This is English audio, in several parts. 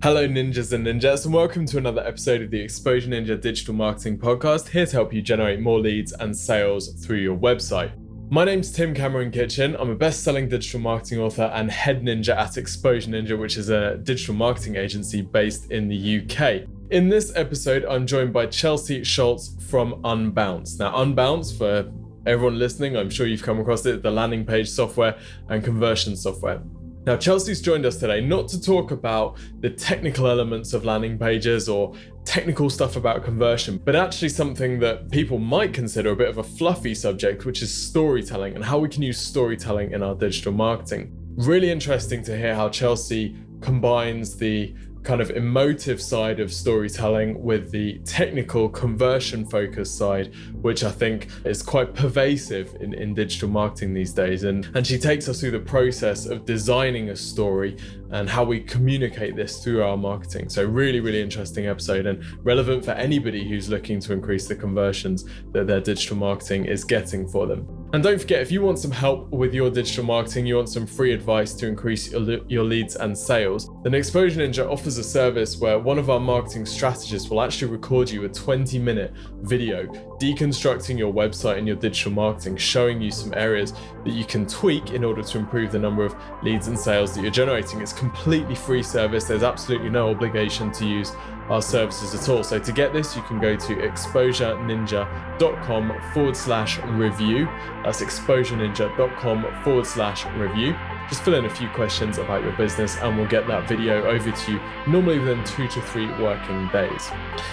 Hello, ninjas and ninjas, and welcome to another episode of the Exposure Ninja Digital Marketing Podcast, here to help you generate more leads and sales through your website. My name's Tim Cameron Kitchen. I'm a best-selling digital marketing author and head ninja at Exposure Ninja, which is a digital marketing agency based in the UK. In this episode, I'm joined by Chelsea Scholz from Unbounce. Now, Unbounce, for everyone listening, I'm sure you've come across it, the landing page software and conversion software. Now, Chelsea's joined us today not to talk about the technical elements of landing pages or technical stuff about conversion, but actually something that people might consider a bit of a fluffy subject, which is storytelling and how we can use storytelling in our digital marketing. Really interesting to hear how Chelsea combines the kind of emotive side of storytelling with the technical conversion focused side, which I think is quite pervasive in digital marketing these days. And she takes us through the process of designing a story and how we communicate this through our marketing. So really interesting episode and relevant for anybody who's looking to increase the conversions that their digital marketing is getting for them. And don't forget, if you want some help with your digital marketing, you want some free advice to increase your leads and sales, then Exposure Ninja offers a service where one of our marketing strategists will actually record you a 20-minute video deconstructing your website and your digital marketing, showing you some areas that you can tweak in order to improve the number of leads and sales that you're generating. It's completely free service. There's absolutely no obligation to use our services at all. So to get this, you can go to exposureninja.com/review. That's exposureninja.com/review. Just fill in a few questions about your business and we'll get that video over to you normally within 2 to 3 working days.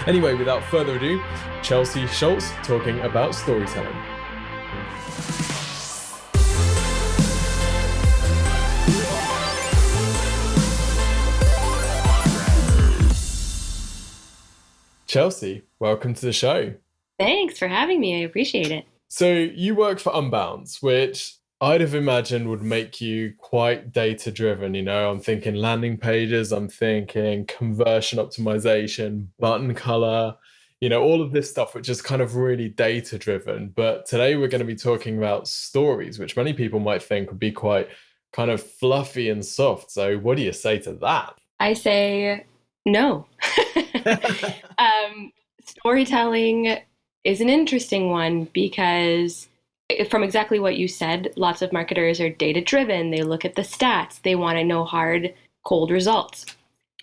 Anyway, without further ado, Chelsea Scholz talking about storytelling. Chelsea, welcome to the show. Thanks for having me. I appreciate it. So you work for Unbounce, which I'd have imagined would make you quite data-driven. You know, I'm thinking landing pages, I'm thinking conversion optimization, button color, you know, all of this stuff, which is kind of really data-driven. But today we're going to be talking about stories, which many people might think would be quite kind of fluffy and soft. So what do you say to that? I say no. Storytelling is an interesting one because from exactly what you said, lots of marketers are data-driven. They look at the stats. They want to know hard, cold results.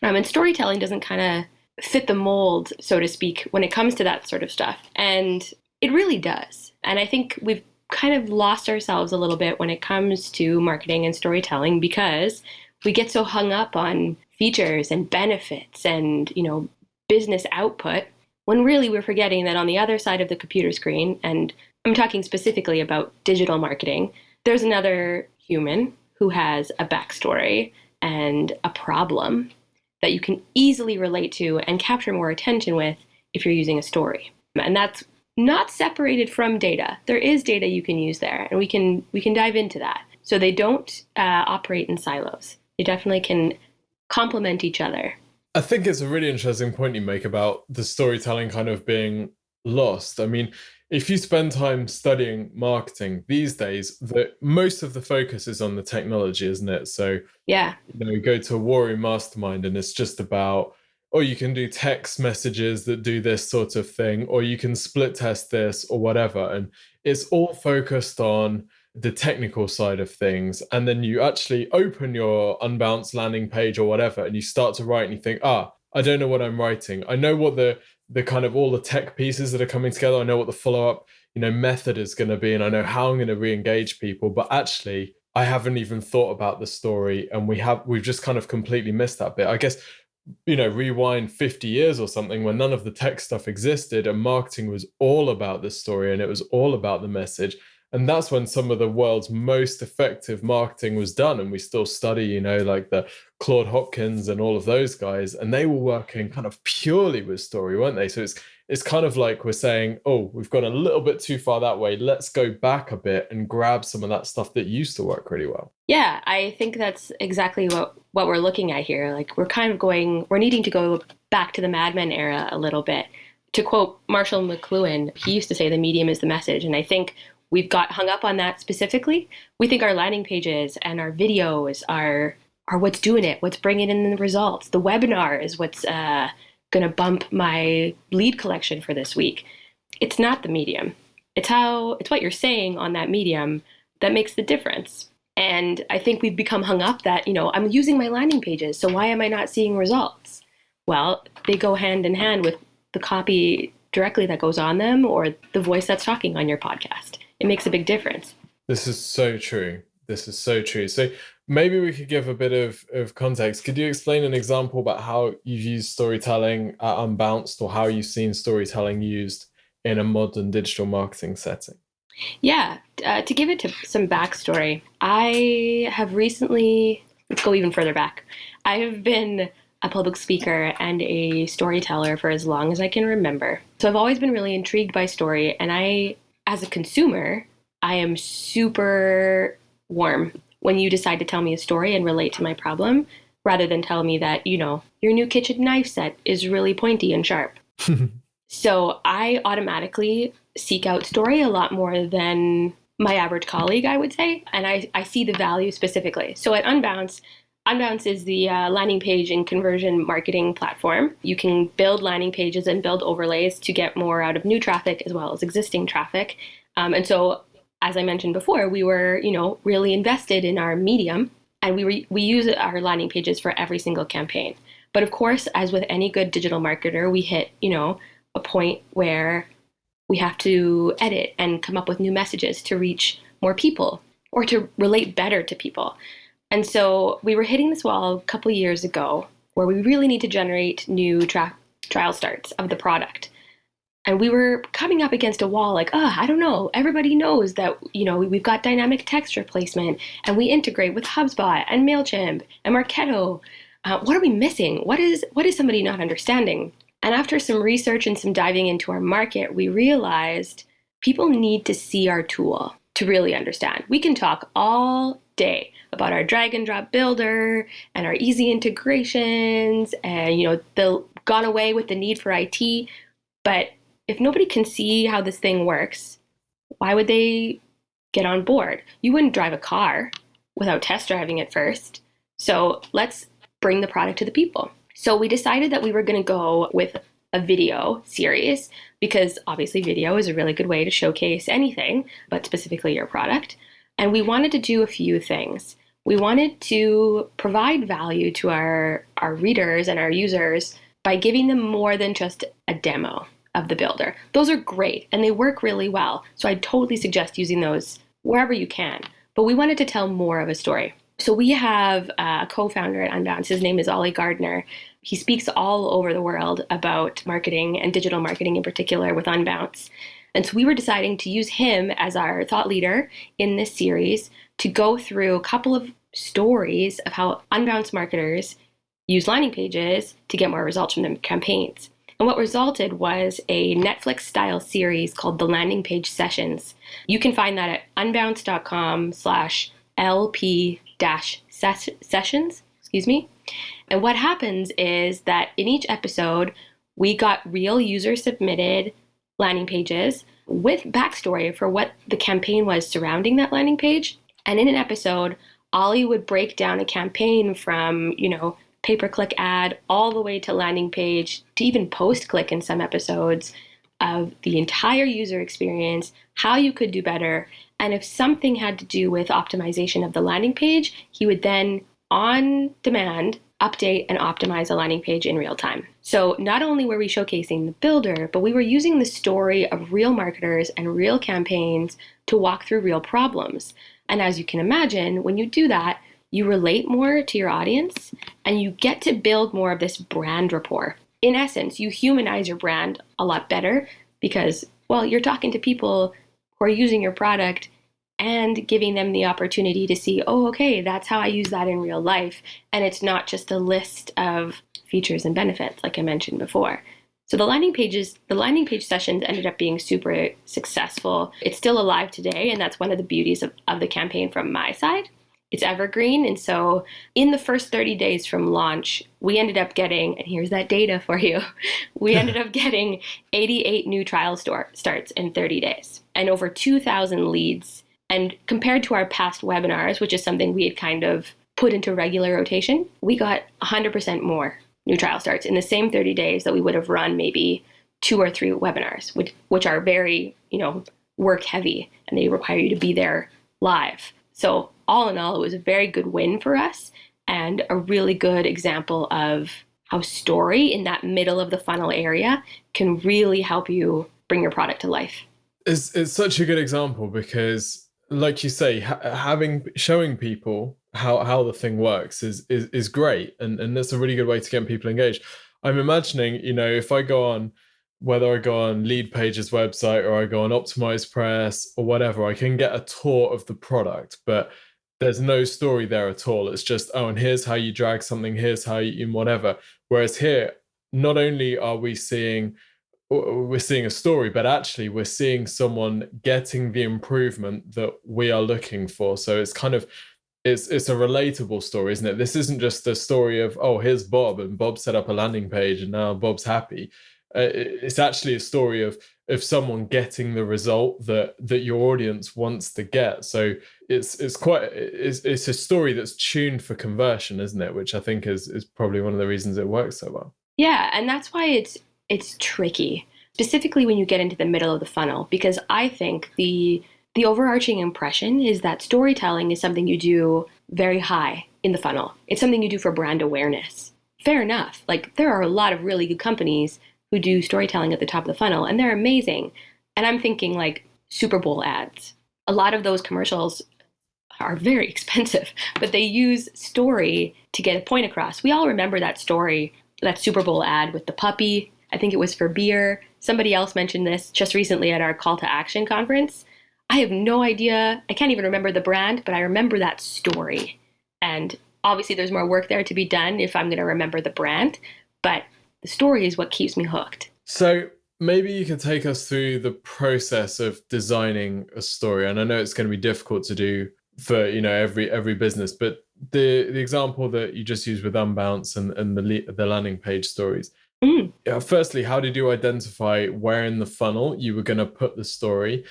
And storytelling doesn't kind of fit the mold, so to speak, when it comes to that sort of stuff. And it really does. And I think we've kind of lost ourselves a little bit when it comes to marketing and storytelling because we get so hung up on features and benefits and, you know, business output, when really we're forgetting that on the other side of the computer screen, and I'm talking specifically about digital marketing, there's another human who has a backstory and a problem that you can easily relate to and capture more attention with if you're using a story. And that's not separated from data. There is data you can use there, and we can dive into that. So they don't operate in silos. They definitely can complement each other. I think it's a really interesting point you make about the storytelling kind of being lost. I mean, if you spend time studying marketing these days, most of the focus is on the technology, isn't it? So, yeah, you go to a Warrior Mastermind and it's just about, you can do text messages that do this sort of thing, or you can split test this or whatever. And it's all focused on the technical side of things. And then you actually open your Unbounce landing page or whatever, and you start to write and you think, I don't know what I'm writing. I know what the kind of all the tech pieces that are coming together. I know what the follow-up, method is going to be, and I know how I'm going to re-engage people. But actually, I haven't even thought about the story, and we've just kind of completely missed that bit. I guess, rewind 50 years or something when none of the tech stuff existed and marketing was all about the story and it was all about the message. And that's when some of the world's most effective marketing was done. And we still study, like the Claude Hopkins and all of those guys, and they were working kind of purely with story, weren't they? So it's kind of like we're saying, we've gone a little bit too far that way. Let's go back a bit and grab some of that stuff that used to work really well. Yeah, I think that's exactly what we're looking at here. Like we're needing to go back to the Mad Men era a little bit. To quote Marshall McLuhan, he used to say the medium is the message. And I think we've got hung up on that specifically. We think our landing pages and our videos are are what's doing it, what's bringing in the results. The webinar is what's going to bump my lead collection for this week. It's not the medium. It's what you're saying on that medium that makes the difference. And I think we've become hung up that, I'm using my landing pages, so why am I not seeing results? Well, they go hand in hand with the copy directly that goes on them or the voice that's talking on your podcast. It makes a big difference. This is so true. So maybe we could give a bit of context. Could you explain an example about how you've used storytelling at Unbounced, or how you've seen storytelling used in a modern digital marketing setting? Yeah, to give it some backstory, I have recently, let's go even further back. I have been a public speaker and a storyteller for as long as I can remember. So I've always been really intrigued by story, and as a consumer, I am super warm when you decide to tell me a story and relate to my problem, rather than tell me that, your new kitchen knife set is really pointy and sharp. So I automatically seek out story a lot more than my average colleague, I would say. And I see the value specifically. So at Unbounce is the landing page and conversion marketing platform. You can build landing pages and build overlays to get more out of new traffic as well as existing traffic. And so, as I mentioned before, we were, really invested in our medium, and we use our landing pages for every single campaign. But of course, as with any good digital marketer, we hit, a point where we have to edit and come up with new messages to reach more people or to relate better to people. And so we were hitting this wall a couple of years ago where we really need to generate new trial starts of the product. And we were coming up against a wall like, I don't know. Everybody knows that, we've got dynamic text replacement and we integrate with HubSpot and MailChimp and Marketo. What are we missing? What is somebody not understanding? And after some research and some diving into our market, we realized people need to see our tool to really understand. We can talk all day about our drag and drop builder and our easy integrations and, they'll gone away with the need for IT. But if nobody can see how this thing works, why would they get on board? You wouldn't drive a car without test driving it first. So let's bring the product to the people. So we decided that we were going to go with a video series because obviously video is a really good way to showcase anything, but specifically your product. And we wanted to do a few things. We wanted to provide value to our readers and our users by giving them more than just a demo of the builder. Those are great and they work really well. So I totally suggest using those wherever you can. But we wanted to tell more of a story. So we have a co-founder at Unbounce. His name is Ollie Gardner. He speaks all over the world about marketing and digital marketing in particular with Unbounce. And so we were deciding to use him as our thought leader in this series to go through a couple of stories of how Unbounce marketers use landing pages to get more results from their campaigns. And what resulted was a Netflix-style series called The Landing Page Sessions. You can find that at unbounce.com/LP-sessions, And what happens is that in each episode, we got real user-submitted landing pages with backstory for what the campaign was surrounding that landing page. And in an episode, Ollie would break down a campaign from, pay-per-click ad all the way to landing page to even post-click in some episodes of the entire user experience, how you could do better. And if something had to do with optimization of the landing page, he would then on demand update and optimize a landing page in real time. So not only were we showcasing the builder, but we were using the story of real marketers and real campaigns to walk through real problems. And as you can imagine, when you do that, you relate more to your audience and you get to build more of this brand rapport. In essence, you humanize your brand a lot better because, you're talking to people who are using your product and giving them the opportunity to see, okay, that's how I use that in real life. And it's not just a list of features and benefits, like I mentioned before. So the landing page sessions ended up being super successful. It's still alive today, and that's one of the beauties of the campaign from my side. It's evergreen, and so in the first 30 days from launch, we ended up getting, and here's that data for you, we ended up getting 88 new trial starts in 30 days and over 2,000 leads. And compared to our past webinars, which is something we had kind of put into regular rotation, we got 100% more new trial starts in the same 30 days that we would have run maybe 2 or 3 webinars, which are very, work heavy, and they require you to be there live. So all in all, it was a very good win for us and a really good example of how story in that middle of the funnel area can really help you bring your product to life. It's such a good example because, like you say, showing people how the thing works is great, and that's a really good way to get people engaged. I'm imagining, if I go on, whether I go on Leadpage's website or I go on Optimize Press or whatever, I can get a tour of the product, but there's no story there at all. It's just, and here's how you drag something, here's how you whatever. Whereas here, not only are we're seeing a story, but actually we're seeing someone getting the improvement that we are looking for. So it's kind of, it's a relatable story, isn't it? This isn't just a story of, oh, here's Bob, and Bob set up a landing page and now Bob's happy. It's actually a story of someone getting the result that your audience wants to get. So it's a story that's tuned for conversion, isn't it? Which I think is probably one of the reasons it works so well. Yeah, and that's why it's tricky, specifically when you get into the middle of the funnel, because I think the overarching impression is that storytelling is something you do very high in the funnel. It's something you do for brand awareness. Fair enough. Like, there are a lot of really good companies who do storytelling at the top of the funnel, and they're amazing. And I'm thinking like Super Bowl ads. A lot of those commercials are very expensive, but they use story to get a point across. We all remember that story, that Super Bowl ad with the puppy. I think it was for beer. Somebody else mentioned this just recently at our call to action conference. I have no idea. I can't even remember the brand, but I remember that story. And obviously there's more work there to be done if I'm going to remember the brand, but the story is what keeps me hooked. So maybe you could take us through the process of designing a story. And I know it's going to be difficult to do for every business, but the example that you just used with Unbounce and the landing page stories. Firstly, how did you identify where in the funnel you were going to put the story?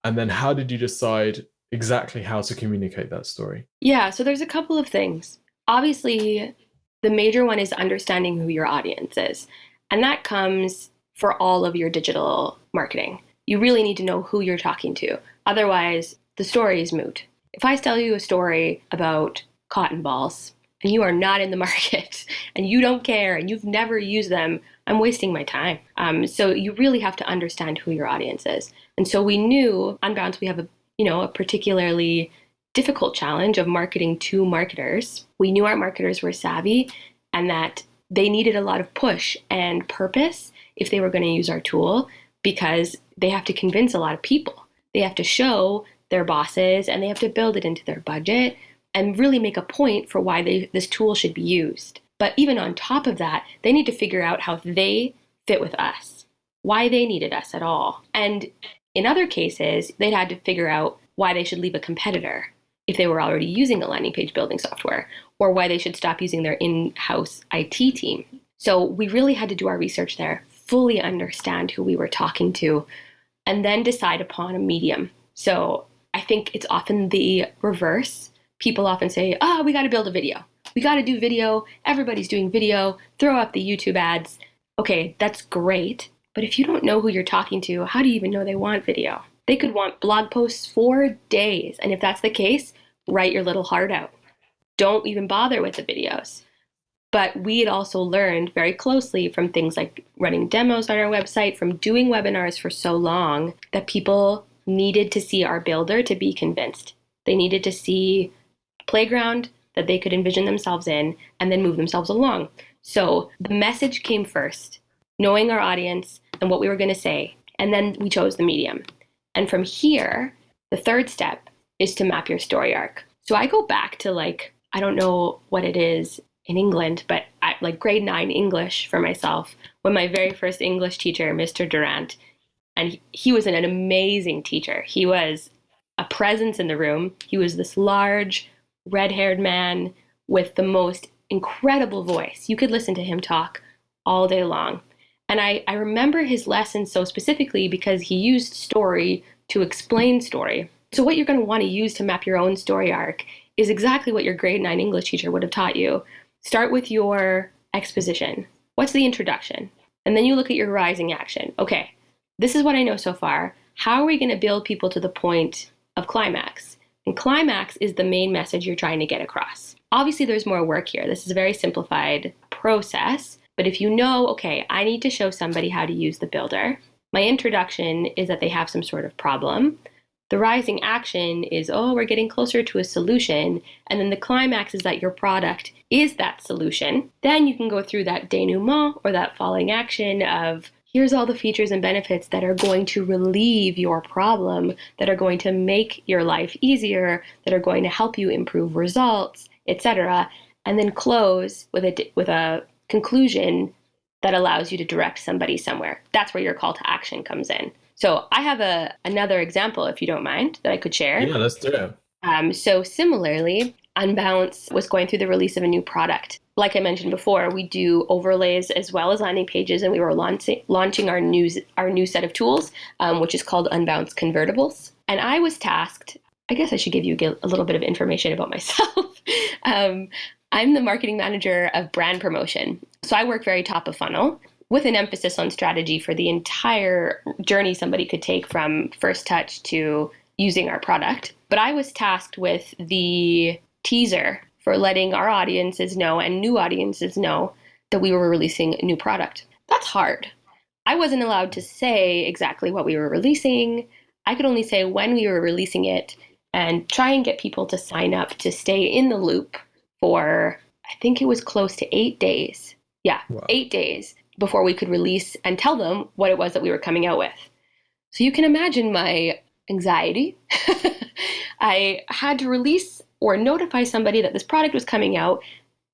And then how did you decide exactly how to communicate that story? Yeah, so there's a couple of things. Obviously, the major one is understanding who your audience is. And that comes for all of your digital marketing. You really need to know who you're talking to. Otherwise, the story is moot. If I tell you a story about cotton balls and you are not in the market and you don't care and you've never used them, I'm wasting my time. So you really have to understand who your audience is. And so we knew Unbounce, we have a particularly difficult challenge of marketing to marketers. We knew our marketers were savvy and that they needed a lot of push and purpose if they were going to use our tool, because they have to convince a lot of people. They have to show their bosses and they have to build it into their budget and really make a point for why this tool should be used. But even on top of that, they need to figure out how they fit with us, why they needed us at all. And in other cases, they'd had to figure out why they should leave a competitor if they were already using a landing page building software, or why they should stop using their in-house IT team. So we really had to do our research there, fully understand who we were talking to, and then decide upon a medium. So I think it's often the reverse. People often say, we got to build a video. We got to do video. Everybody's doing video. Throw up the YouTube ads. Okay, that's great. But if you don't know who you're talking to, how do you even know they want video? They could want blog posts for days. And if that's the case, write your little heart out. Don't even bother with the videos. But we had also learned very closely from things like running demos on our website, from doing webinars for so long, that people needed to see our builder to be convinced. They needed to see a playground that they could envision themselves in and then move themselves along. So the message came first, knowing our audience and what we were going to say. And then we chose the medium. And from here, the third step is to map your story arc. So I go back to I don't know what it is in England, but grade 9 English for myself, when my very first English teacher, Mr. Durant, and he was an amazing teacher. He was a presence in the room. He was this large, red-haired man with the most incredible voice. You could listen to him talk all day long. And I remember his lessons so specifically because he used story to explain story. So what you're going to want to use to map your own story arc is exactly what your grade 9 English teacher would have taught you. Start with your exposition. What's the introduction? And then you look at your rising action. Okay, this is what I know so far. How are we going to build people to the point of climax? And climax is the main message you're trying to get across. Obviously, there's more work here. This is a very simplified process. But if you know, okay, I need to show somebody how to use the builder. My introduction is that they have some sort of problem. The rising action is, oh, we're getting closer to a solution. And then the climax is that your product is that solution. Then you can go through that denouement or that falling action of, here's all the features and benefits that are going to relieve your problem, that are going to make your life easier, that are going to help you improve results, etc. And then close with a conclusion that allows you to direct somebody somewhere. That's where your call to action comes in. So I have another example, if you don't mind, that I could share. Yeah, let's do it. So similarly, Unbounce was going through the release of a new product. Like I mentioned before, we do overlays as well as landing pages, and we were launching our new set of tools, which is called Unbounce Convertibles. And I was tasked, I guess I should give you a little bit of information about myself. I'm the marketing manager of brand promotion. So I work very top of funnel with an emphasis on strategy for the entire journey somebody could take from first touch to using our product. But I was tasked with the teaser for letting our audiences know and new audiences know that we were releasing a new product. That's hard. I wasn't allowed to say exactly what we were releasing. I could only say when we were releasing it and try and get people to sign up to stay in the loop for, I think it was close to 8 days. Yeah, wow. 8 days before we could release and tell them what it was that we were coming out with. So you can imagine my anxiety. I had to release or notify somebody that this product was coming out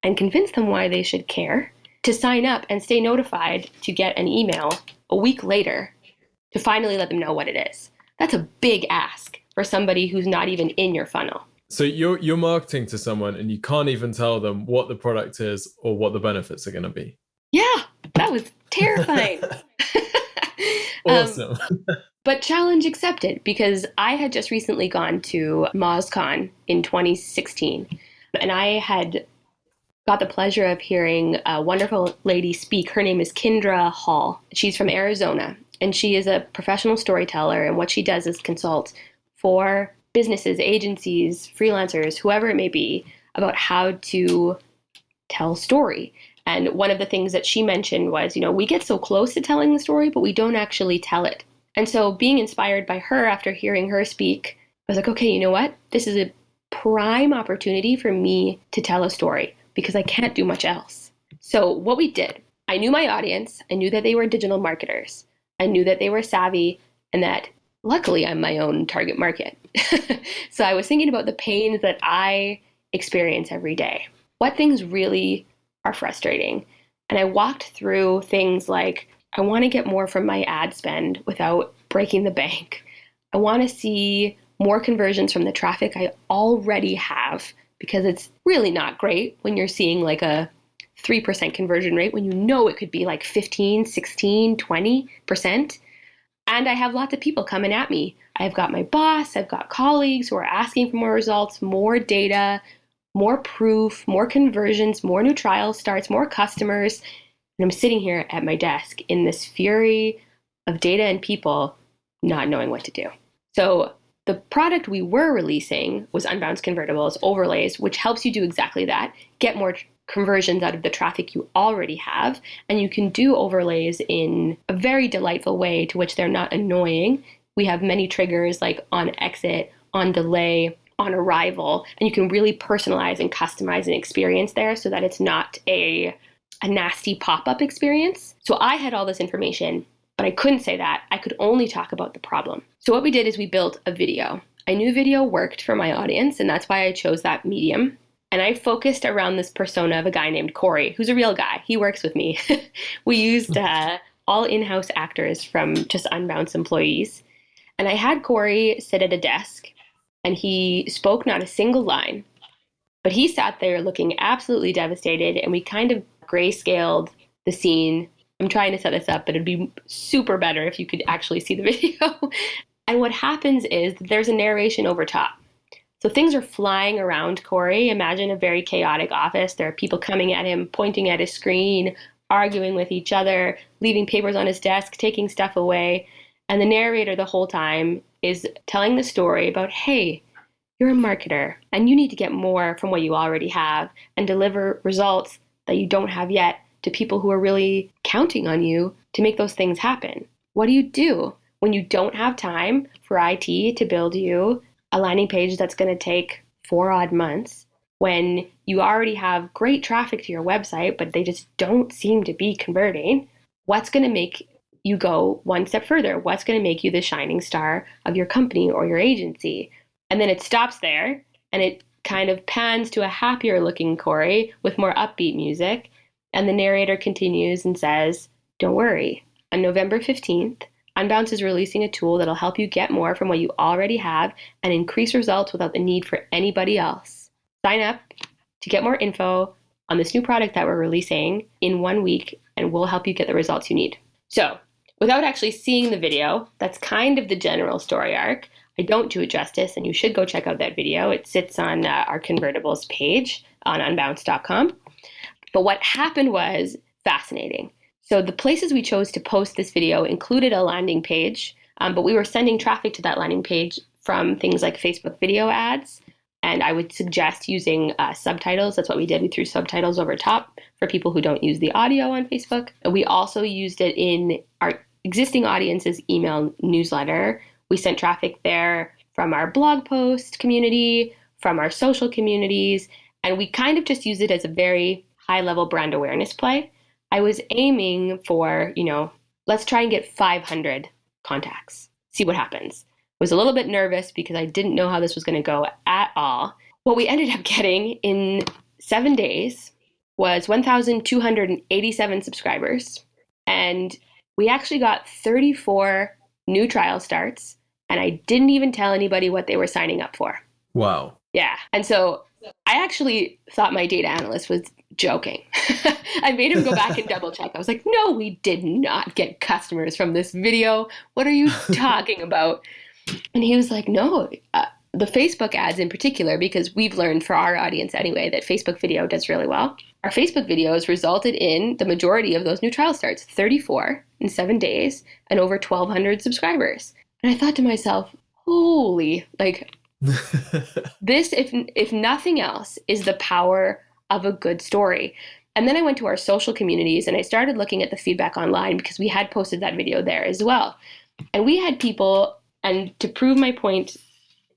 and convince them why they should care to sign up and stay notified to get an email a week later to finally let them know what it is. That's a big ask for somebody who's not even in your funnel. So you're marketing to someone and you can't even tell them what the product is or what the benefits are going to be. Yeah, that was terrifying. Awesome. But challenge accepted, because I had just recently gone to MozCon in 2016, and I had got the pleasure of hearing a wonderful lady speak. Her name is Kindra Hall. She's from Arizona, and she is a professional storyteller, and what she does is consult for businesses, agencies, freelancers, whoever it may be, about how to tell story. And one of the things that she mentioned was, we get so close to telling the story, but we don't actually tell it. And so being inspired by her after hearing her speak, I was like, okay, you know what? This is a prime opportunity for me to tell a story because I can't do much else. So what we did, I knew my audience. I knew that they were digital marketers. I knew that they were savvy and that luckily I'm my own target market. So I was thinking about the pains that I experience every day. What things really are frustrating? And I walked through things like, I want to get more from my ad spend without breaking the bank. I want to see more conversions from the traffic I already have, because it's really not great when you're seeing like a 3% conversion rate when you know it could be like 15, 16, 20%. And I have lots of people coming at me. I've got my boss, I've got colleagues who are asking for more results, more data, more proof, more conversions, more new trial starts, more customers. And I'm sitting here at my desk in this fury of data and people not knowing what to do. So the product we were releasing was Unbounce Convertibles, overlays, which helps you do exactly that, get more conversions out of the traffic you already have. And you can do overlays in a very delightful way to which they're not annoying. We have many triggers like on exit, on delay, on arrival, and you can really personalize and customize an experience there so that it's not a nasty pop-up experience. So I had all this information, but I couldn't say that. I could only talk about the problem. So what we did is we built a video. I knew video worked for my audience, and that's why I chose that medium. And I focused around this persona of a guy named Corey, who's a real guy. He works with me. We used all in-house actors from just Unbounce employees. And I had Corey sit at a desk, and he spoke not a single line. But he sat there looking absolutely devastated, and we kind of grayscaled the scene. I'm trying to set this up, but it'd be super better if you could actually see the video. And what happens is there's a narration over top. So things are flying around Corey. Imagine a very chaotic office. There are people coming at him, pointing at his screen, arguing with each other, leaving papers on his desk, taking stuff away. And the narrator the whole time is telling the story about, hey, you're a marketer and you need to get more from what you already have and deliver results that you don't have yet to people who are really counting on you to make those things happen. What do you do when you don't have time for IT to build you a landing page that's going to take 4 odd months, when you already have great traffic to your website, but they just don't seem to be converting? What's going to make you go one step further? What's going to make you the shining star of your company or your agency? And then it stops there and it kind of pans to a happier looking Corey with more upbeat music. And the narrator continues and says, don't worry, on November 15th, Unbounce is releasing a tool that'll help you get more from what you already have and increase results without the need for anybody else. Sign up to get more info on this new product that we're releasing in 1 week, and we'll help you get the results you need. So, without actually seeing the video, that's kind of the general story arc. I don't do it justice, and you should go check out that video. It sits on our convertibles page on unbounce.com. But what happened was fascinating. So the places we chose to post this video included a landing page, but we were sending traffic to that landing page from things like Facebook video ads. And I would suggest using subtitles. That's what we did. We threw subtitles over top for people who don't use the audio on Facebook. And we also used it in our existing audience's email newsletter. We sent traffic there from our blog post community, from our social communities, and we kind of just used it as a very high-level brand awareness play. I was aiming for, let's try and get 500 contacts, see what happens. I was a little bit nervous because I didn't know how this was going to go at all. What we ended up getting in 7 days was 1,287 subscribers, and we actually got 34 new trial starts, and I didn't even tell anybody what they were signing up for. Wow. Yeah. And so I actually thought my data analyst was joking. I made him go back and double check. I was like, no, we did not get customers from this video. What are you talking about? And he was like, no, the Facebook ads in particular, because we've learned for our audience anyway that Facebook video does really well. Our Facebook videos resulted in the majority of those new trial starts, 34 in 7 days and over 1,200 subscribers. And I thought to myself, holy, this, if nothing else, is the power of a good story. And then I went to our social communities and I started looking at the feedback online because we had posted that video there as well. And we had people, and to prove my point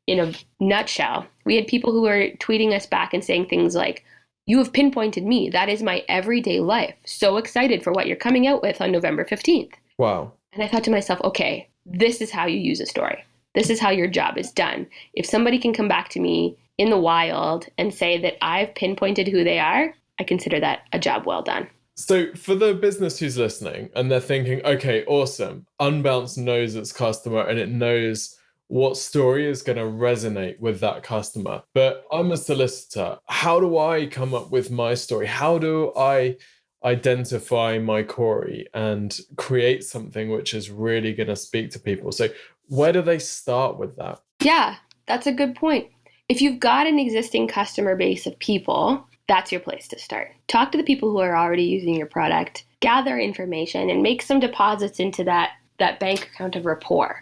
in a nutshell, we had people who were tweeting us back and saying things like, you have pinpointed me. That is my everyday life. So excited for what you're coming out with on November 15th. Wow. And I thought to myself, okay, this is how you use a story. This is how your job is done. If somebody can come back to me in the wild and say that I've pinpointed who they are, I consider that a job well done. So for the business who's listening and they're thinking, okay, awesome, Unbounce knows its customer and it knows what story is going to resonate with that customer. But I'm a solicitor. How do I come up with my story? How do I identify my Corey and create something which is really going to speak to people? So where do they start with that? Yeah, that's a good point. If you've got an existing customer base of people, that's your place to start. Talk to the people who are already using your product, gather information, and make some deposits into that bank account of rapport.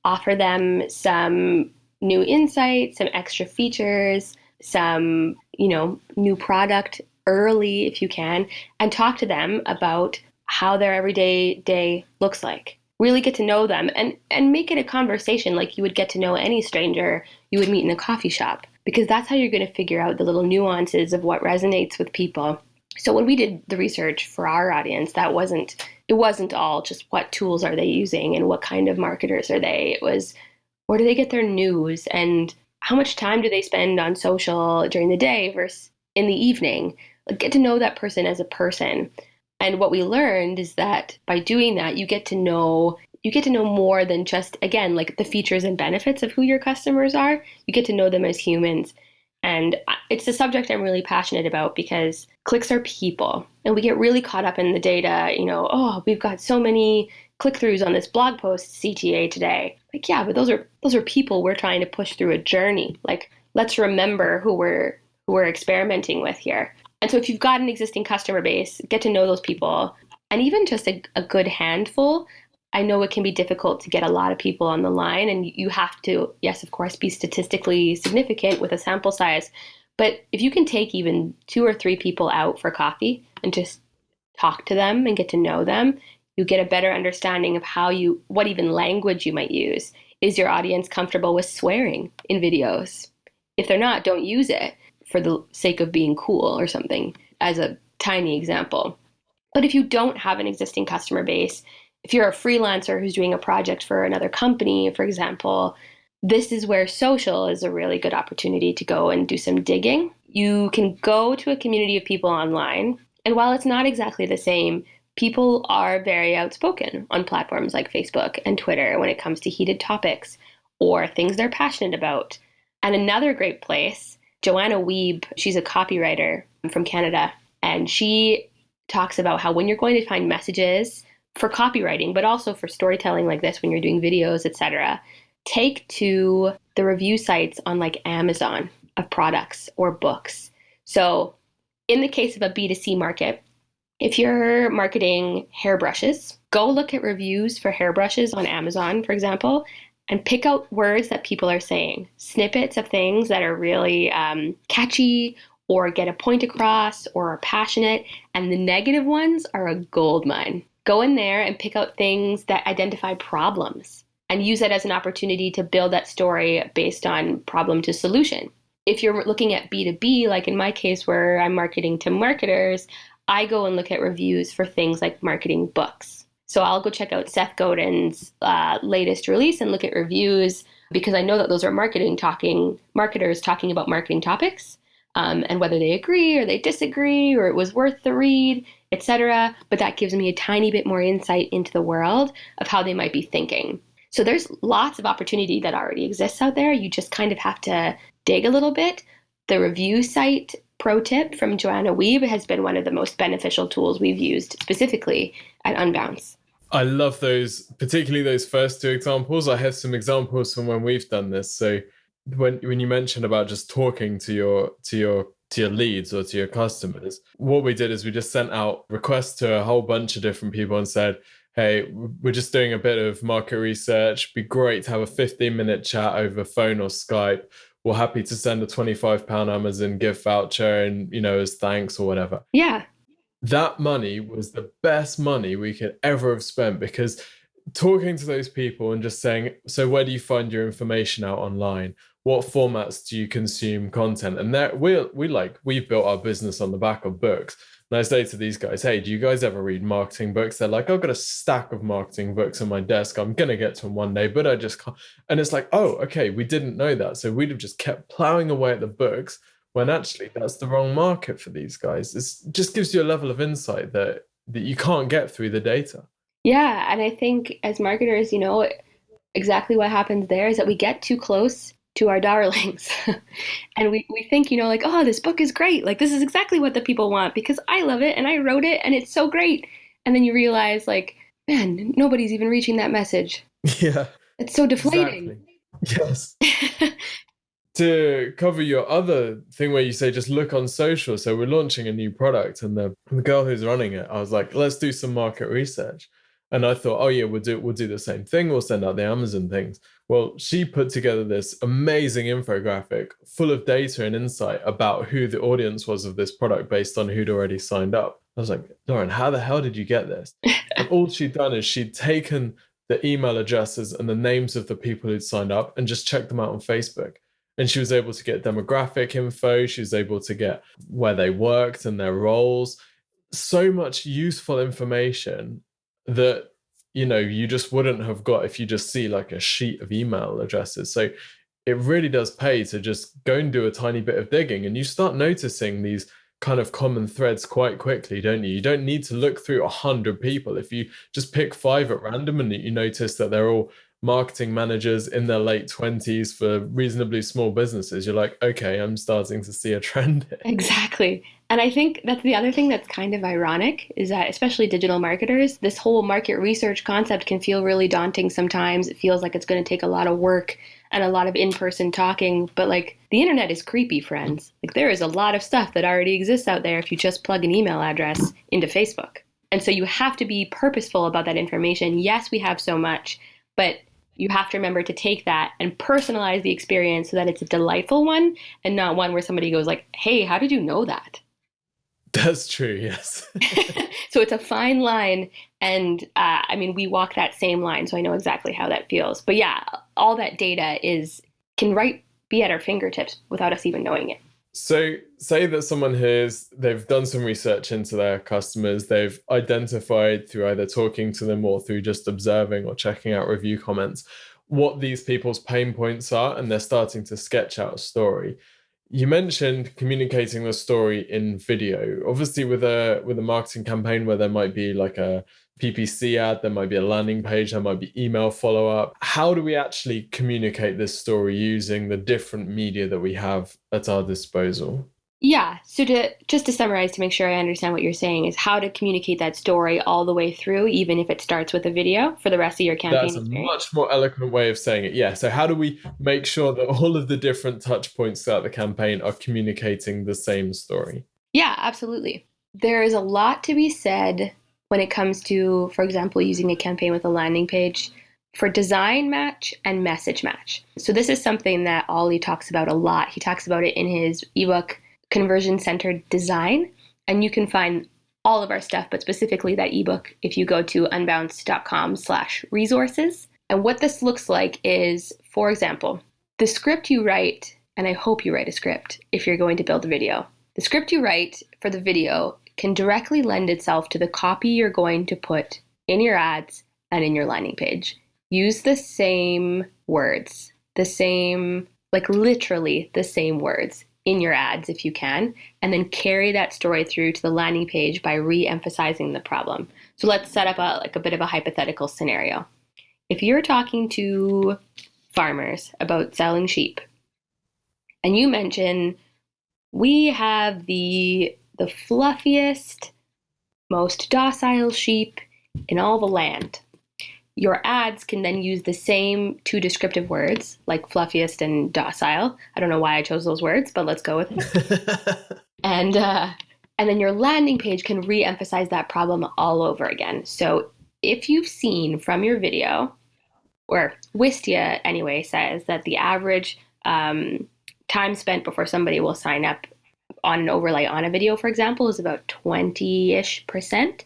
Offer them some new insights, some extra features, some, new product early if you can, and talk to them about how their everyday day looks like. Really get to know them and make it a conversation like you would get to know any stranger you would meet in a coffee shop, because that's how you're going to figure out the little nuances of what resonates with people. So when we did the research for our audience, it wasn't all just what tools are they using and what kind of marketers are they. It was, where do they get their news and how much time do they spend on social during the day versus in the evening? Get to know that person as a person. And what we learned is that by doing that, you get to know more than just, again, like the features and benefits of who your customers are. You get to know them as humans. And it's a subject I'm really passionate about because clicks are people. And we get really caught up in the data, we've got so many click-throughs on this blog post CTA today. Like, yeah, but those are people we're trying to push through a journey. Like, let's remember who we're experimenting with here. And so if you've got an existing customer base, get to know those people, and even just a good handful. I know it can be difficult to get a lot of people on the line, and you have to, yes, of course, be statistically significant with a sample size. But if you can take even 2 or 3 people out for coffee and just talk to them and get to know them, you get a better understanding of what even language you might use. Is your audience comfortable with swearing in videos? If they're not, don't use it for the sake of being cool or something, as a tiny example. But if you don't have an existing customer base, if you're a freelancer who's doing a project for another company, for example, this is where social is a really good opportunity to go and do some digging. You can go to a community of people online, and while it's not exactly the same, people are very outspoken on platforms like Facebook and Twitter when it comes to heated topics or things they're passionate about. And another great place, Joanna Wiebe, she's a copywriter from Canada, and she talks about how when you're going to find messages for copywriting, but also for storytelling like this, when you're doing videos, etc., take to the review sites on like Amazon of products or books. So in the case of a B2C market, if you're marketing hairbrushes, go look at reviews for hairbrushes on Amazon, for example, and pick out words that people are saying, snippets of things that are really catchy or get a point across or are passionate, and the negative ones are a gold mine. Go in there and pick out things that identify problems and use that as an opportunity to build that story based on problem to solution. If you're looking at B2B, like in my case where I'm marketing to marketers, I go and look at reviews for things like marketing books. So I'll go check out Seth Godin's latest release and look at reviews, because I know that those are marketers talking about marketing topics, and whether they agree or they disagree or it was worth the read, etc. But that gives me a tiny bit more insight into the world of how they might be thinking. So there's lots of opportunity that already exists out there. You just kind of have to dig a little bit. The review site pro tip from Joanna Wiebe has been one of the most beneficial tools we've used specifically at Unbounce. I love those, particularly those first 2 examples. I have some examples from when we've done this. So when you mentioned about just talking to your leads or to your customers, what we did is we just sent out requests to a whole bunch of different people and said, hey, we're just doing a bit of market research. Be great to have a 15-minute chat over phone or Skype. We're happy to send a £25 Amazon gift voucher and, as thanks or whatever. Yeah. That money was the best money we could ever have spent, because talking to those people and just saying, so where do you find your information out online? What formats do you consume content? And we've built our business on the back of books. And I say to these guys, hey, do you guys ever read marketing books? They're like, I've got a stack of marketing books on my desk. I'm going to get to them one day, but I just can't. And it's like, oh, okay, we didn't know that. So we'd have just kept plowing away at the books when actually that's the wrong market for these guys. It just gives you a level of insight that you can't get through the data. Yeah. And I think as marketers, exactly what happens there is that we get too close to our darlings. And we think, like, oh, this book is great. Like, this is exactly what the people want because I love it and I wrote it and it's so great. And then you realize, like, man, nobody's even reaching that message. Yeah. It's so deflating. Exactly. Yes. To cover your other thing where you say just look on social. So we're launching a new product, and the girl who's running it, I was like, let's do some market research. And I thought, oh yeah, we'll do the same thing. We'll send out the Amazon things. Well, she put together this amazing infographic full of data and insight about who the audience was of this product based on who'd already signed up. I was like, Lauren, how the hell did you get this? And all she'd done is she'd taken the email addresses and the names of the people who'd signed up and just checked them out on Facebook. And she was able to get demographic info. She was able to get where they worked and their roles. So much useful information that, you just wouldn't have got if you just see like a sheet of email addresses. So it really does pay to just go and do a tiny bit of digging, and you start noticing these kind of common threads quite quickly, don't you? You don't need to look through 100 people. If you just pick 5 at random and you notice that they're all marketing managers in their late 20s for reasonably small businesses, you're like, okay, I'm starting to see a trend here. Exactly. And I think that's the other thing that's kind of ironic is that, especially digital marketers, this whole market research concept can feel really daunting sometimes. It feels like it's going to take a lot of work and a lot of in-person talking, but like the internet is creepy, friends. Like there is a lot of stuff that already exists out there if you just plug an email address into Facebook. And so you have to be purposeful about that information. Yes, we have so much, but you have to remember to take that and personalize the experience so that it's a delightful one and not one where somebody goes like, hey, how did you know that? That's true, yes. So it's a fine line. And I mean, we walk that same line, so I know exactly how that feels. But yeah, all that data can be at our fingertips without us even knowing it. So say that someone they've done some research into their customers, they've identified through either talking to them or through just observing or checking out review comments what these people's pain points are, and they're starting to sketch out a story. You mentioned communicating the story in video. Obviously, with a marketing campaign where there might be like a PPC ad, there might be a landing page, there might be email follow-up. How do we actually communicate this story using the different media that we have at our disposal? Yeah. So to summarize, to make sure I understand what you're saying, is how to communicate that story all the way through, even if it starts with a video for the rest of your campaign That's a experience. much more eloquent way of saying it. Yeah. So how do we make sure that all of the different touch points throughout the campaign are communicating the same story? Yeah, absolutely. There is a lot to be said when it comes to, for example, using a campaign with a landing page for design match and message match. So this is something that Ollie talks about a lot. He talks about it in his ebook, Conversion-Centered Design. And you can find all of our stuff, but specifically that ebook, if you go to unbounce.com/resources. And what this looks like is, for example, the script you write, and I hope you write a script if you're going to build a video. The script you write for the video can directly lend itself to the copy you're going to put in your ads and in your landing page. Use the same words, literally the same words in your ads if you can, and then carry that story through to the landing page by re-emphasizing the problem. So let's set up a bit of a hypothetical scenario. If you're talking to farmers about selling sheep, and you mention, we have the fluffiest, most docile sheep in all the land. Your ads can then use the same two descriptive words, like fluffiest and docile. I don't know why I chose those words, but let's go with it. And then your landing page can re-emphasize that problem all over again. So if you've seen from your video, or Wistia anyway says that the average time spent before somebody will sign up on an overlay on a video, for example, is about 20-ish%.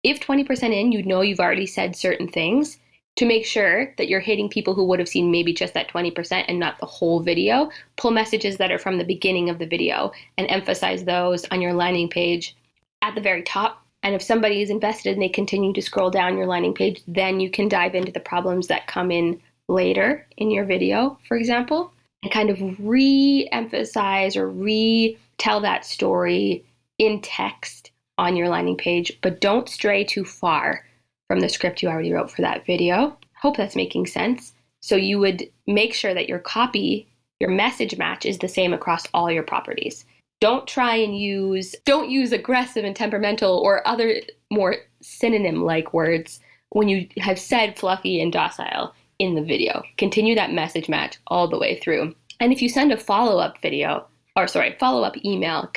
If 20% in, you know you've already said certain things. To make sure that you're hitting people who would have seen maybe just that 20% and not the whole video, pull messages that are from the beginning of the video and emphasize those on your landing page at the very top. And if somebody is invested and they continue to scroll down your landing page, then you can dive into the problems that come in later in your video, for example, and kind of re-emphasize or retell that story in text on your landing page, but don't stray too far from the script you already wrote for that video. Hope that's making sense. So you would make sure that your copy, your message match is the same across all your properties. Don't use aggressive and temperamental or other more synonym-like words when you have said fluffy and docile in the video. Continue that message match all the way through. And if you send a follow-up email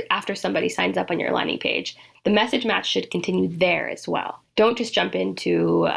after somebody signs up on your landing page, the message match should continue there as well. Don't just jump into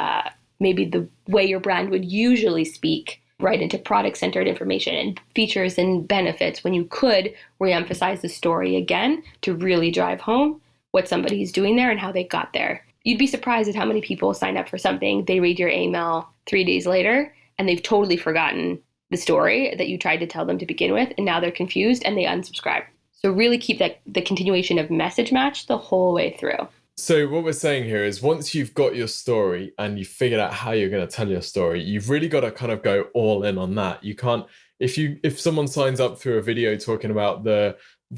maybe the way your brand would usually speak, right into product-centered information and features and benefits when you could re-emphasize the story again to really drive home what somebody's doing there and how they got there. You'd be surprised at how many people sign up for something, they read your email 3 days later, and they've totally forgotten the story that you tried to tell them to begin with, and now they're confused and they unsubscribe. So really keep the continuation of message match the whole way through. So what we're saying here is once you've got your story and you've figured out how you're going to tell your story, you've really got to kind of go all in on that. You can't, if someone signs up through a video talking about the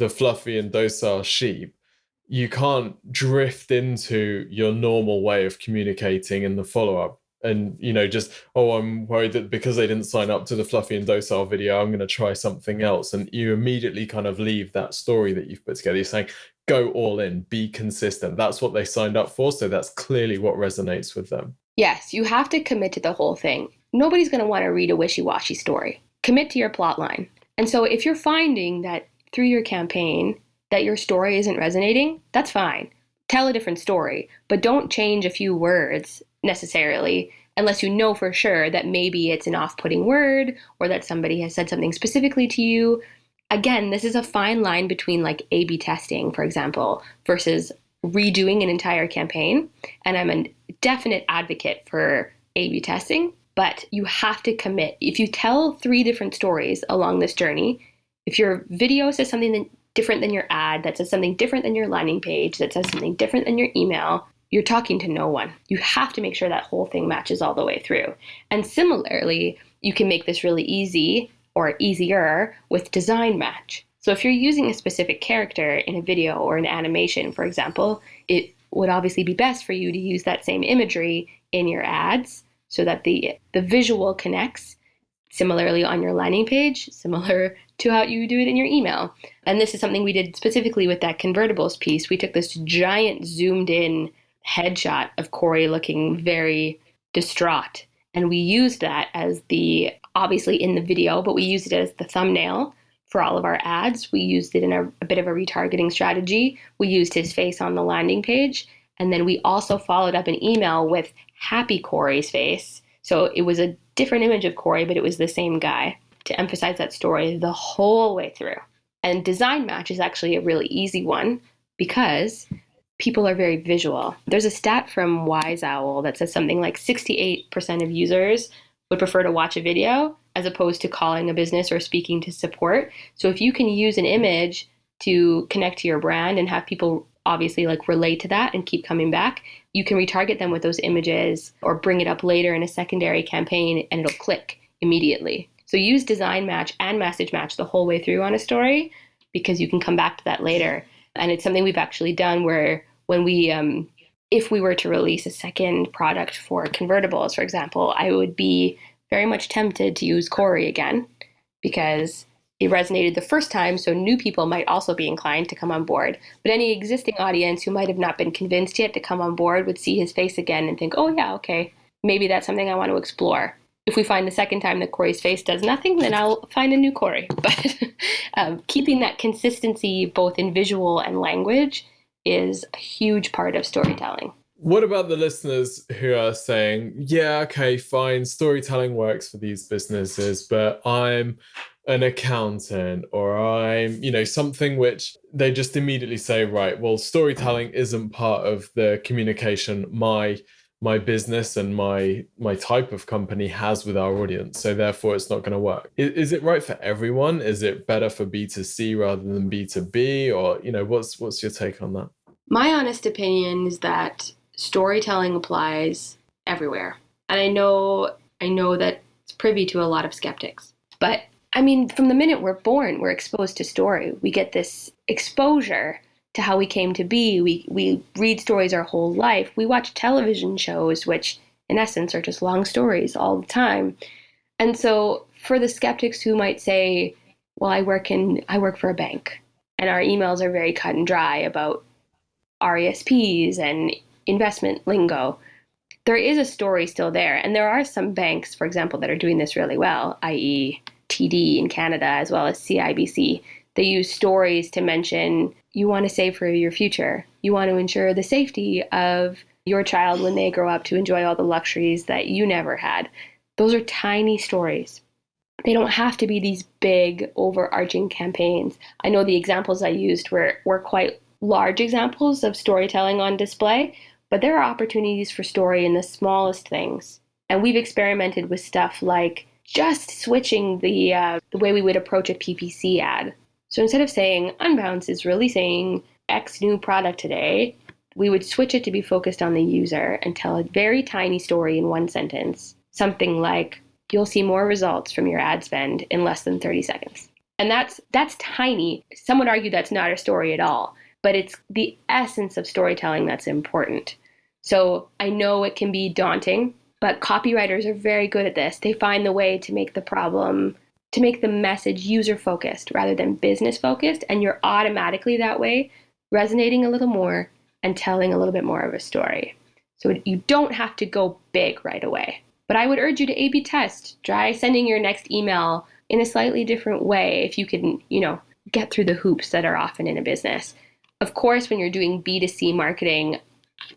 fluffy and docile sheep, you can't drift into your normal way of communicating in the follow-up. And, just, I'm worried that because they didn't sign up to the fluffy and docile video, I'm going to try something else. And you immediately kind of leave that story that you've put together. You're saying, go all in, be consistent. That's what they signed up for. So that's clearly what resonates with them. Yes, you have to commit to the whole thing. Nobody's going to want to read a wishy-washy story. commit to your plot line. And so if you're finding that through your campaign that your story isn't resonating, that's fine. Tell a different story, but don't change a few words necessarily unless you know for sure that maybe it's an off-putting word or that somebody has said something specifically to you. Again, this is a fine line between like A/B testing, for example, versus redoing an entire campaign. And I'm a definite advocate for A/B testing, but you have to commit. If you tell 3 different stories along this journey, if your video says something different than your ad, that says something different than your landing page, that says something different than your email, you're talking to no one. You have to make sure that whole thing matches all the way through. And similarly, you can make this really easy or easier with design match. So if you're using a specific character in a video or an animation, for example, it would obviously be best for you to use that same imagery in your ads so that the visual connects. Similarly on your landing page, similar to how you do it in your email. And this is something we did specifically with that convertibles piece. We took this giant zoomed in headshot of Corey looking very distraught. And we used that as obviously in the video, but we used it as the thumbnail for all of our ads. We used it in a bit of a retargeting strategy. We used his face on the landing page. And then we also followed up an email with happy Corey's face. So it was a different image of Corey, but it was the same guy to emphasize that story the whole way through. And design match is actually a really easy one because people are very visual. There's a stat from Wise Owl that says something like 68% of users would prefer to watch a video as opposed to calling a business or speaking to support. So if you can use an image to connect to your brand and have people obviously like relate to that and keep coming back, you can retarget them with those images or bring it up later in a secondary campaign and it'll click immediately. So use design match and message match the whole way through on a story because you can come back to that later. And it's something we've actually done where when we, if we were to release a second product for convertibles, for example, I would be very much tempted to use Corey again because it resonated the first time, so new people might also be inclined to come on board. But any existing audience who might have not been convinced yet to come on board would see his face again and think, oh yeah, okay, maybe that's something I want to explore. If we find the second time that Corey's face does nothing, then I'll find a new Corey. But keeping that consistency both in visual and language is a huge part of storytelling. What about the listeners who are saying, yeah, okay, fine, storytelling works for these businesses, but I'm an accountant or I'm, something which they just immediately say, right, well, storytelling isn't part of the communication my business and my type of company has with our audience. So therefore it's not going to work. Is it right for everyone? Is it better for B2C rather than B2B? Or, what's your take on that? My honest opinion is that storytelling applies everywhere. And I know that it's privy to a lot of skeptics. But I mean, from the minute we're born, we're exposed to story. We get this exposure to how we came to be. We read stories our whole life. We watch television shows, which in essence are just long stories all the time. And so for the skeptics who might say, well, I work for a bank and our emails are very cut and dry about RESPs and investment lingo, there is a story still there. And there are some banks, for example, that are doing this really well, i.e. TD in Canada, as well as CIBC. They use stories to mention you want to save for your future. You want to ensure the safety of your child when they grow up to enjoy all the luxuries that you never had. Those are tiny stories. They don't have to be these big, overarching campaigns. I know the examples I used were quite large examples of storytelling on display, but there are opportunities for story in the smallest things. And we've experimented with stuff like just switching the way we would approach a PPC ad. So instead of saying Unbounce is releasing X new product today, we would switch it to be focused on the user and tell a very tiny story in one sentence. Something like, you'll see more results from your ad spend in less than 30 seconds. And that's tiny. Some would argue that's not a story at all, but it's the essence of storytelling that's important. So I know it can be daunting, but copywriters are very good at this. They find the way to make the message user-focused rather than business-focused, and you're automatically that way resonating a little more and telling a little bit more of a story. So you don't have to go big right away. But I would urge you to A/B test. Try sending your next email in a slightly different way if you can, get through the hoops that are often in a business. Of course, when you're doing B2C marketing,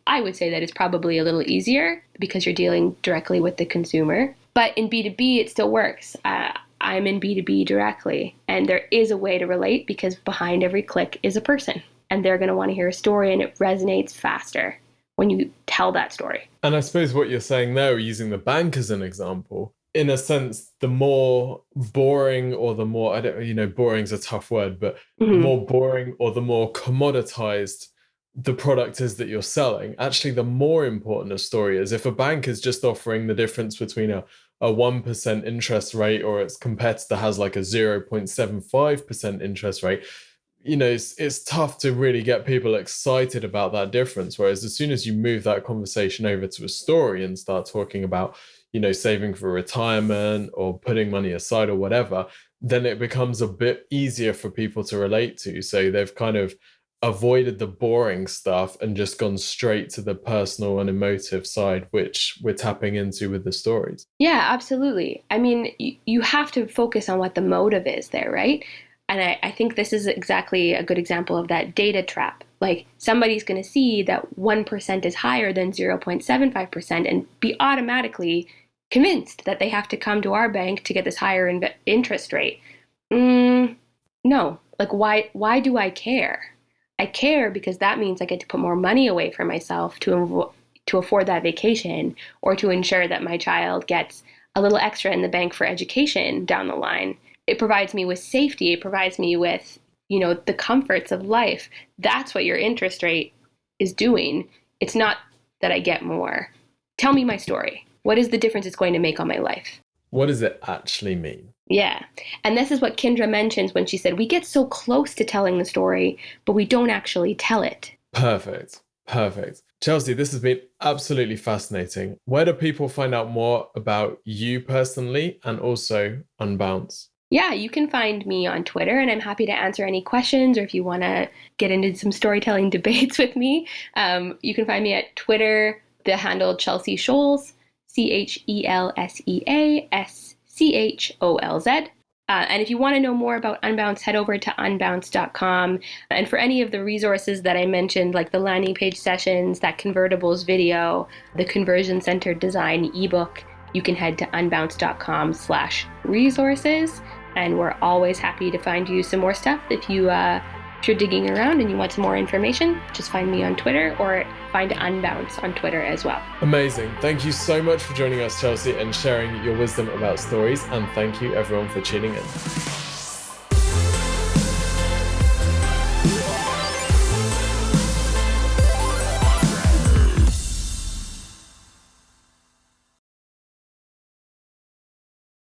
I would say that it's probably a little easier because you're dealing directly with the consumer. But in B2B, it still works. I'm in B2B directly, and there is a way to relate because behind every click is a person, and they're going to want to hear a story, and it resonates faster when you tell that story. And I suppose what you're saying there, using the bank as an example, in a sense, the more boring or the more, boring is a tough word, but the more boring or the more commoditized the product is that you're selling, actually, the more important a story is. If a bank is just offering the difference between a 1% interest rate or its competitor has like a 0.75% interest rate, it's tough to really get people excited about that difference. Whereas as soon as you move that conversation over to a story and start talking about, saving for retirement or putting money aside or whatever, then it becomes a bit easier for people to relate to. So they've kind of avoided the boring stuff and just gone straight to the personal and emotive side, which we're tapping into with the stories. Yeah, absolutely. I mean, you have to focus on what the motive is there, right? And I think this is exactly a good example of that data trap. Like, somebody's going to see that 1% is higher than 0.75% and be automatically convinced that they have to come to our bank to get this higher interest rate. No. Like, why do I care? I care because that means I get to put more money away for myself to afford that vacation, or to ensure that my child gets a little extra in the bank for education down the line. It provides me with safety. It provides me with, the comforts of life. That's what your interest rate is doing. It's not that I get more. Tell me my story. What is the difference it's going to make on my life? What does it actually mean? Yeah. And this is what Kendra mentions when she said, we get so close to telling the story, but we don't actually tell it. Perfect. Chelsea, this has been absolutely fascinating. Where do people find out more about you personally and also Unbounce? Yeah, you can find me on Twitter, and I'm happy to answer any questions, or if you want to get into some storytelling debates with me, you can find me at Twitter, the handle Chelsea Scholz, CHELSEASCHOLZ. And if you want to know more about Unbounce, head over to unbounce.com. And for any of the resources that I mentioned, like the landing page sessions, that convertibles video, the conversion-centered design ebook, you can head to unbounce.com/resources. And we're always happy to find you some more stuff. If you're digging around and you want some more information, just find me on Twitter, or find Unbounce on Twitter as well. Amazing. Thank you so much for joining us, Chelsea, and sharing your wisdom about stories. And thank you, everyone, for tuning in.